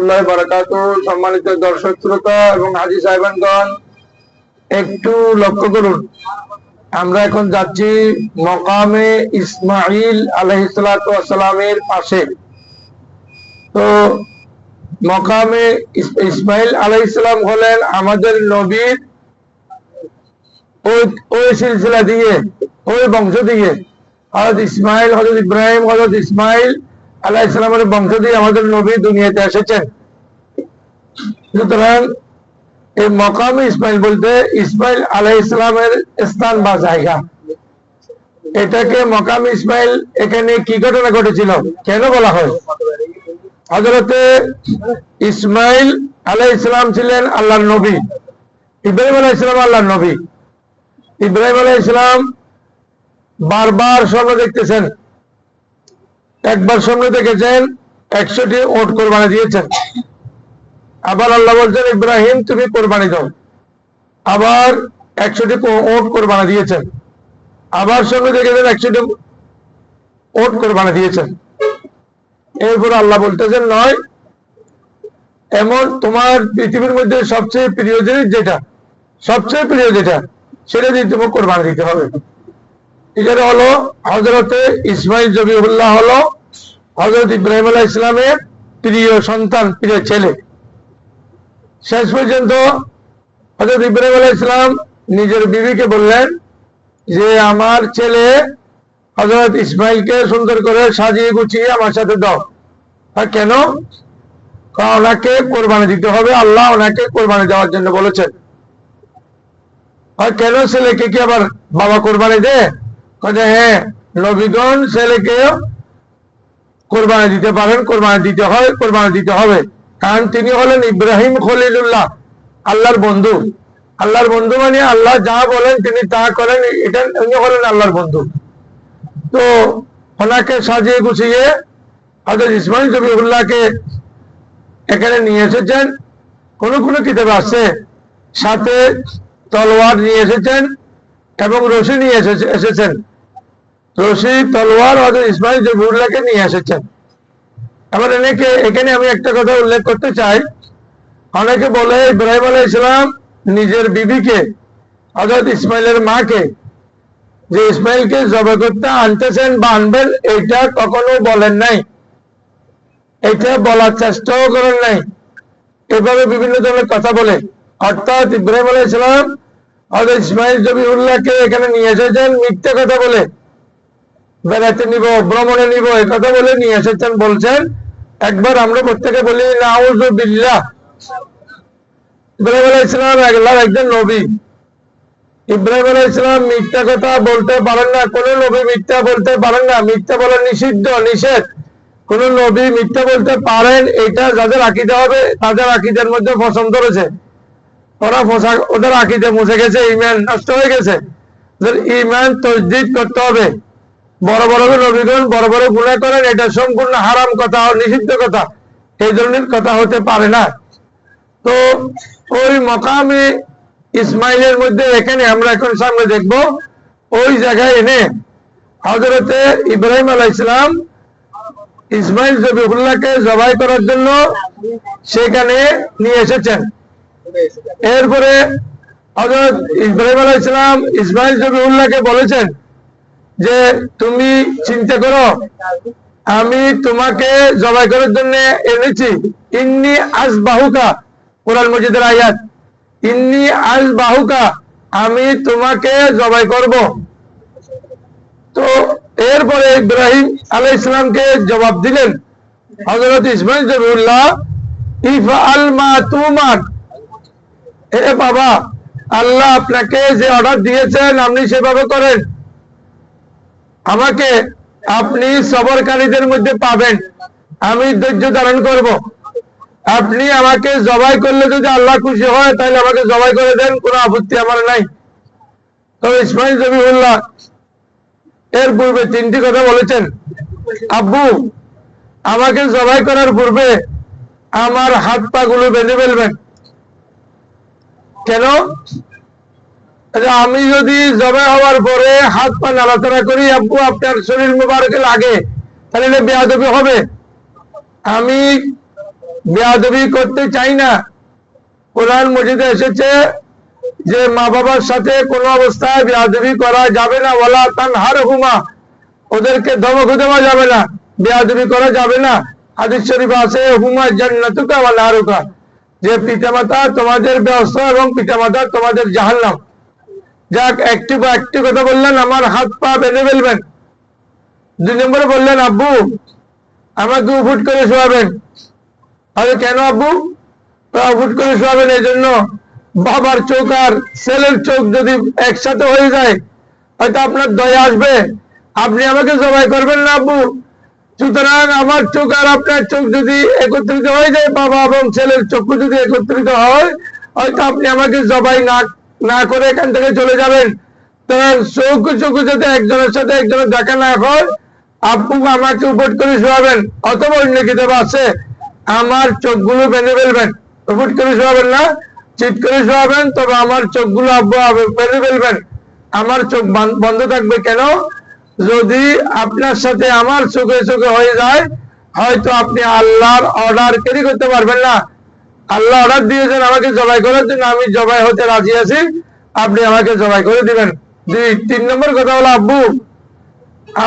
রহমতুল্লাহ বারাকাতুহু। সম্মানিত দর্শক শ্রোতা এবং হাজী সাহেবানগণ, একটু লক্ষ্য করুন, আমরা এখন যাচ্ছি মকামে ইসমাইল আলাইহিসসালাতু ওয়াসসালামের পাশে। তো মকামে ইসমাইল আলাইহিসসালাম হলেন আমাদের নবীর ওই সিলসিলা দিয়ে, ওই বংশ দিয়ে, হযরত ইসমাইল, হযরত ইব্রাহিম, হযরত ইসমাইল আলাইহিসসালামের বংশ দিয়ে আমাদের নবী দুনিয়াতে এসেছেন। সুতরাং এই মকামে ইসমাইল বলতে ইসমাইল আলাইহিসসালামের স্থান বা জায়গা। এটাকে মকামে ইসমাইল, এখানে কি ঘটনা ঘটেছিল, কেন বলা হয়? হযরতে ইসমাইল আলাইহিসসালাম ছিলেন আল্লাহর নবী, ইব্রাহিম আলাইহিসসালাম আল্লাহর নবী। ইব্রাহিম আলাইহিসসালাম বারবার স্বপ্ন দেখতেছেন। একবার স্বপ্ন দেখেছেন 100টি উট কোরবানি দিয়েছেন। আবার আল্লাহ বলছেন ইব্রাহিম তুমি কোরবানি দাও। আবার 100টি উট কোরবানি দিয়েছেন। আবার স্বপ্ন দেখেছেন 100টি উট কোরবানি দিয়েছেন। এরপর আল্লাহ বলতেছেন নয়, এমন তোমার পৃথিবীর মধ্যে সবচেয়ে প্রিয় জিনিস যেটা, সবচেয়ে প্রিয় যেটা, সেটা দিয়ে তোমাকে কোরবানি দিতে হবে। এখানে হলো হযরতে ইসমাইল জবিহুল্লাহ হলো হযরত ইব্রাহিম আলাইহিস সালামের প্রিয় সন্তান, প্রিয় ছেলে। শেষ পর্যন্ত হযরত ইব্রাহিম আলাইহিস সালাম নিজের বিবিকে বললেন যে আমার ছেলে হযরত ইসমাইলকে সুন্দর করে সাজিয়ে গুছিয়ে আমার সাথে দাও। আর কেন? কারণ ওনাকে কোরবানি দিতে হবে, আল্লাহ ওনাকে কোরবানি দেওয়ার জন্য বলেছেন। আর কেন? ছেলেকে কি আবার বাবা কোরবানি দেয়? হ্যাঁ, নবীগণ ছেলেকে কোরবানি দিতে পারেন, কোরবানি দিতে হয়, কোরবানি দিতে হবে। কারণ তিনি হলেন ইব্রাহিম খলিলুল্লাহ, আল্লাহর বন্ধু। আল্লাহর বন্ধু মানে আল্লাহ যা বলেন তিনি তা করেন, এটা উনি হলেন আল্লাহর বন্ধু। তো ওনাকে সাজিয়ে গুছিয়ে হযরত ইসমাইল জবিহুল্লাহকে এখানে নিয়ে এসেছেন। কোন কোন কিতাবে আছে সাথে তলোয়ার নিয়ে এসেছেন এবং রশি নিয়ে এসেছেন। রশি, তলোয়ার হযরত ইসমাইল জবিহুল্লাহকে নিয়ে এসেছেন। আবার এখানে আমি একটা কথা উল্লেখ করতে চাই। অনেকে বলে ইব্রাহিম আলাইহিস সালাম নিজের বিবিকে, হযরত ইসমাইলের মাকে, যে ইসমাইলকে জবাই করতে আনতেছেন বা আনবেন, এটা কখনো বলেন নাই, এটা বলার চেষ্টাও করেন নাই। এভাবে বিভিন্ন ধরনের কথা বলে, অর্থাৎ ইব্রাহিম আলাইহিস সালাম হযরত ইসমাইল জবিহুল্লাহকে এখানে নিয়ে এসেছেন মিথ্যা কথা বলে, বেড়াতে নিব, ভ্রমণে নিব, এই কথা বলে নিয়ে এসেছেন। বলছেন একবার আমরা প্রত্যেকে বলি নাউযু বিল্লাহ, ইব্রাহিম আলাইহিস সালাম আল্লাহর একজন নবী। ইব্রাহিম আলাইহিস সালাম মিথ্যা কথা বলতে পারেন না, কোন নবী মিথ্যা বলতে পারেন না। মিথ্যা বলা নিষিদ্ধ, নিষেধ। কোন নবী মিথ্যা বলতে পারেন, এটা যাদের আকীদা হবে তাদের আকীদার মধ্যে পছন্দ রয়েছে। ওদের আকীদা মুছে গেছে, ঈমান নষ্ট হয়ে গেছে। ঈমান তাজদীদ করতে হবে। বড় বড় নবীগণ বড় বড় গুনাহ করেন, এটা সম্পূর্ণ হারাম কথা, নিষিদ্ধ কথা, এই ধরনের কথা হতে পারে না। তো ওই মকামে ইসমাইলের মধ্যে এখানে আমরা এখন সামনে দেখব, ওই জায়গায় এনে হযরতে ইব্রাহিম আলাইহিস সালাম ইসমাইল জবিহুল্লাহকে জবাই করার জন্য সেখানে নিয়ে এসেছেন। এরপরে হযরত ইব্রাহিম আলাইহিস সালাম ইসমাইল জবিহুল্লাহকে বলেছেন যে তুমি চিন্তা করো, আমি তোমাকে জবাই করার জন্য এনেছি। ইন্নী আযবাহুকা, কোরআন মাজিদের আয়াত, ইন্নী আযবাহুকা, আমি তোমাকে জবাই করব। তো এরপরে ইব্রাহিম আলাইহিস সালামকে জবাব দিলেন হযরত ইসমাইল জবিহুল্লাহ, ইফআল মা তুমার, হে বাবা, আল্লাহ আপনাকে যে অর্ডার দিয়েছেন আপনি সেভাবে করেন। আমাকে আপনি সবরকারীদের মধ্যে পাবেন, আমি ধৈর্য ধারণ করব। আপনি আমাকে জবাই করলে যদি আল্লাহ খুশি হয় তাহলে আমাকে জবাই করে দেন, কোনো আপত্তি আমার নাই। তবে ইসমাইল জবিহুল্লাহ এর পূর্বে 3টি কথা বলেছেন। আব্বু, আমাকে জবাই করার পূর্বে আমার হাত পা গুলো বেঁধে ফেলবেন। কেন? আমি যদি জবাই হওয়ার পরে হাত পা নাড়াচাড়া করি, আব্বু আপনার শরীর মুবারকে লাগে, তাহলে এটা বেয়াদবি হবে। আমি বেয়াদবি করতে চাই না। কোরআন মজিদে এসেছে যে মা বাবার সাথে কোনো অবস্থায় বেয়াদবি করা যাবে না, ওয়ালা তানহারহুমা, ওদেরকে ধমক দেওয়া যাবে না, বেয়াদবি করা যাবে না। হাদিস শরীফে আছে হুমা জান্নাতুকা ওয়া নারুকা, যে পিতামাতা তোমাদের ব্যবস্থা এবং পিতামাতা তোমাদের জাহান্নাম। যাক, একটি কথা বললেন আমার হাত পা বেঁধে ফেলবেন। 2 নম্বরে বললেন আব্বু আমাকে উফুট করে শোয়াবেন। আরে কেন আব্বু? উফুট করে শোয়াবেন এই জন্য, বাবার চোখ আর ছেলের চোখ যদি একসাথে হয়ে যায় হয়তো আপনার দয়া আসবে, আপনি আমাকে জবাই করবেন না আব্বু। সুতরাং আমার চোখ আর আপনার চোখ যদি একত্রিত হয়ে যায়, বাবা এবং ছেলের চক্ষু যদি একত্রিত হয়, হয়তো আপনি আমাকে জবাই না করে এখান থেকে চলে যাবেন। চোখ যাতে একজনের সাথে একজনের দেখা না হয়, আব্বু আমাকে উপট করে শোয়াবেন। অথবা অন্য কিতাবে আছে আমার চোখগুলো বেঁধে ফেলবেন। উপট করে শোয়াবেন না, চিৎ করে শোয়াবেন, তবে আমার চোখগুলো আব্বু বেঁধে ফেলবেন। আমার চোখ বন্ধ থাকবে কেন? যদি আপনার সাথে আমার চোখে চোখে হয়ে যায়, হয়তো আপনি আল্লাহর অর্ডার ক্যারি করতে পারবেন না। আল্লাহ অর্ডার দিয়েছেন আমাকে জবাই করার জন্য, আমি জবাই হতে রাজি আছি, আপনি আমাকে জবাই করে দিবেন। 3 নম্বর কথা হলো আব্বু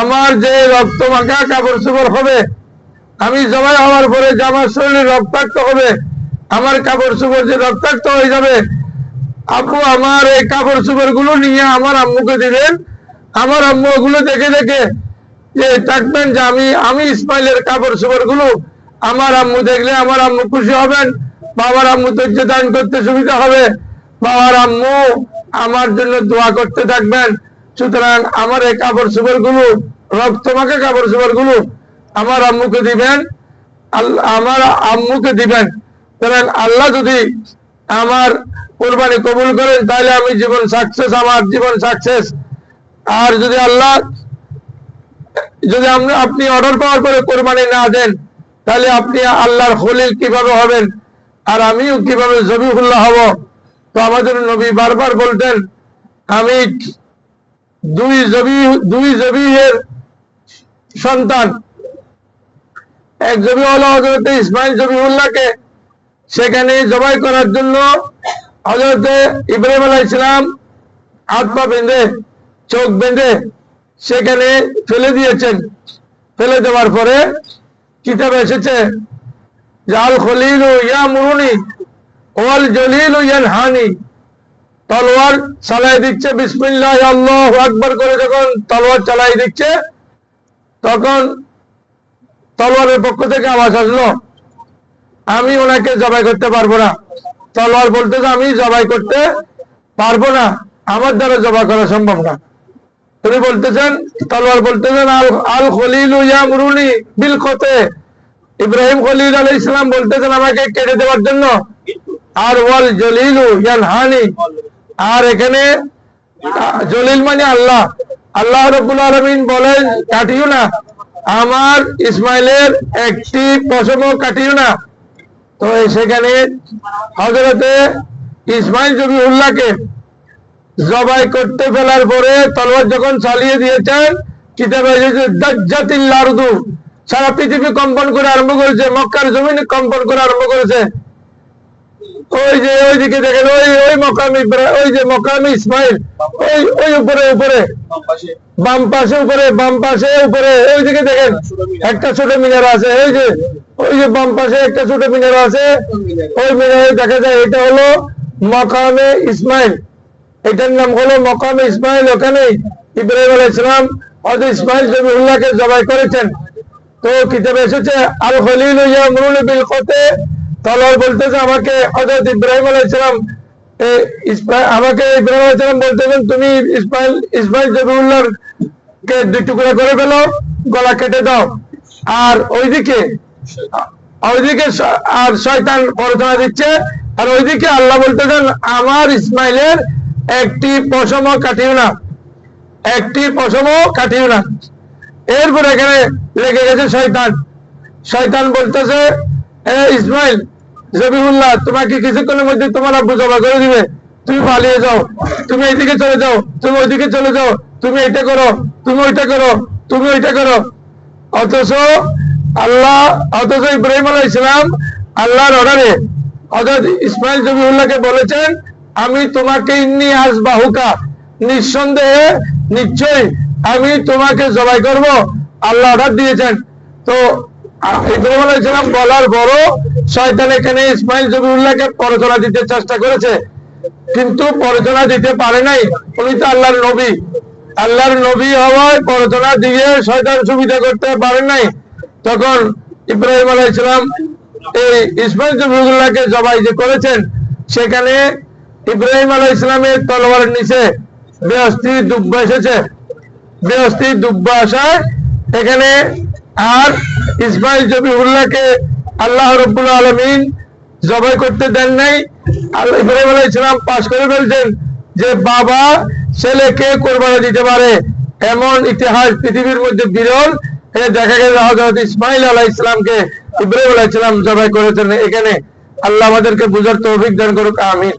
আমার যে রক্ত মাখা কাপড় চোপড় হবে, আমি জবাই হওয়ার পরে যে আমার শরীরে রক্তাক্ত হবে, আমার কাপড় চোপড় যে রক্তাক্ত হয়ে যাবে, আব্বু আমার এই কাপড় চোপড় গুলো নিয়ে আমার আম্মুকে দিবেন। আমার আম্মু ওগুলো দেখে দেখে যে থাকবেন যে আমি ইসমাইলের কাপড় চোপড় গুলো আমার আম্মু দেখলে আমার আম্মু খুশি হবেন, বাবার আম্মু ধৈর্য দান করতে সুবিধা হবে, বাবার আম্মু আমার জন্য দোয়া করতে থাকবেন। সুতরাং আমার এই কাপড় চোপড় গুলো, রক্তমাখা কাপড় চোপড় গুলো আমার আম্মুকে দিবেন, আমার আম্মুকে দিবেন। সুতরাং আল্লাহ যদি আমার কোরবানি কবুল করেন তাহলে আমি জীবন সাকসেস, আমার জীবন সাকসেস। আর যদি আপনি অর্ডার পাওয়ার পরে কোরবানি না দেন, তাহলে আপনি আল্লাহর খলিল কিভাবে হবেন আর আমিও কিভাবে জবিহুল্লাহ হব? তো আমাদের নবী বারবার বলতেন আমি দুই জবিহের সন্তান। এক জবি হলো হযরত ইসমাইল জবিহুল্লাহকে সেখানে জবাই করার জন্য হযরত ইব্রাহিম আলাইহিস সালাম হাত পা বেঁধে চোখ বেঁধে সেখানে ফেলে দিয়েছেন। ফেলে দেওয়ার পরে কিতাবে এসেছে জাল খলিলু ইয়ামুরুনি ওয়াল জলিলু ইয়ানহানি, তলোয়ার চালাই দিচ্ছে, বিসমিল্লাহ আল্লাহু আকবার করে যখন তলোয়ার চালাই দিচ্ছে, তখন তলোয়ারের পক্ষ থেকে আওয়াজ আসলো আমি ওনাকে জবাই করতে পারবো না। তলোয়ার বলতেছে আমি জবাই করতে পারবো না, আমার দ্বারা জবাই করা সম্ভব না। তিনি বলতেছেন, তলোয়ার বলতেছেন আল খলিলু ইয়ামুরুনি বিল কতে, ইব্রাহিম খলিল আলাইহিস সালাম বলতেছেন আমাকে কেটে দেওয়ার জন্য। আর ওয়াল জলিলু ইয়ানহানি, আর এখানে জলিল মানে আল্লাহ, আল্লাহ রাব্বুল আলামিন বলেন কাটিও না, আমার ইসমাইলের একটি পশমও কাটিও না। তো সেখানে হযরতে ইসমাইল জবিহুল্লাহকে জবাই করতে ফেলার পরে তলোয়ার যখন চালিয়ে দিয়েছেন, কিতাবে এসেছে দাজ্জাতিল আরদু, সারা পৃথিবী কম্পন করে আরম্ভ করেছে, মক্কার জমিন কম্পন করে আরম্ভ করেছে। ওইদিকে দেখেন ওই মকাম ইব্রাহিম, ওই যে মকাম ইসমাইল, ওই উপরে বাম পাশে উপরে ওইদিকে দেখেন একটা ছোট মিনার আছে, ওই যে বাম পাশে একটা ছোট মিনার আছে, ওই মিনারে দেখা যায় এটা হলো মকামে ইসমাইল, এটার নাম হলো মকামে ইসমাইল। ওখানে ইব্রাহিম আলাইহিস সালাম হযরত ইসমাইল জবিহুল্লাহকে জবাই করেছেন। তো কিতাবে এসেছে আল খলিলু ইয়ামুরুনি বিল কতে, তলোয়ার বলতেছে আমাকে হযরত ইব্রাহিম আলাইহিস সালাম বলতেছেন তুমি ইসমাইল জবিহুল্লাহর কে 2 টুকরা করে ফেলো, গলা কেটে দাও। আর ওইদিকে আর শয়তান প্ররোচনা দিচ্ছে, আর ওইদিকে আল্লাহ বলতেছেন আমার ইসমাইলের একটি পশমও কাটিও না, একটি পশমও কাটিও না। এরপর এখানে লেগে গেছে শয়তান বলতেছে ইসমাইল জবিহুল্লাহ তোমাকে কিছুক্ষণের মধ্যে তোমার আব্বু জবাই করে দিবে, তুমি পালিয়ে যাও, তুমি এইদিকে চলে যাও, তুমি ওইদিকে চলে যাও, তুমি এটা করো, তুমি ওইটা করো, তুমি ওইটা করো। অথচ ইব্রাহিম আলাইহিস সালাম আল্লাহর অর্ডারে হযরত ইসমাইল জবিউল্লাহকে বলেছেন, আমি তোমাকে ইন্নী আযবাহুকা, নিঃসন্দেহে নিশ্চয়ই আমি তোমাকে জবাই করব, আল্লাহ অর্ডার দিয়েছেন। তো ইব্রাহিম আলাইহিস সালাম বলার বড় শয়তান এখানে ইসমাইল জবিউল্লাহকে প্ররোচনা দিতে চেষ্টা করেছে, কিন্তু প্ররোচনা দিতে পারে নাই। উনি তো আল্লাহর নবী, আল্লাহর নবী হওয়ায় প্ররোচনা দিয়ে শয়তান সুবিধা করতে পারেন নাই। তখন ইব্রাহিম আলাইহিস সালাম এই ইসমাইল জবিউল্লাহকে জবাই যে করেছেন, সেখানে ইব্রাহিম আলাইহিস সালামের তলোয়ারের নিচে বেহস্তি দুব্বা এসেছে। বেহস্তি দুব্বা আসায় এখানে আর ইসমাইল জবিউল্লাহকে আল্লাহ রাব্বুল আলামিন জবাই করতে দেন নাই। ইব্রাহিম আলাইহিস সালাম পাশ করে ফেলছেন যে বাবা ছেলেকে কোরবানি দিতে পারে, এমন ইতিহাস পৃথিবীর মধ্যে বিরল। দেখা গেছে হযরত ইসমাইল আলাইহিস সালামকে ইব্রাহিম আলাইহিস সালাম জবাই করেছেন। এখানে আল্লাহ আমাদেরকে বুঝার তৌফিক দান করুক, আমিন।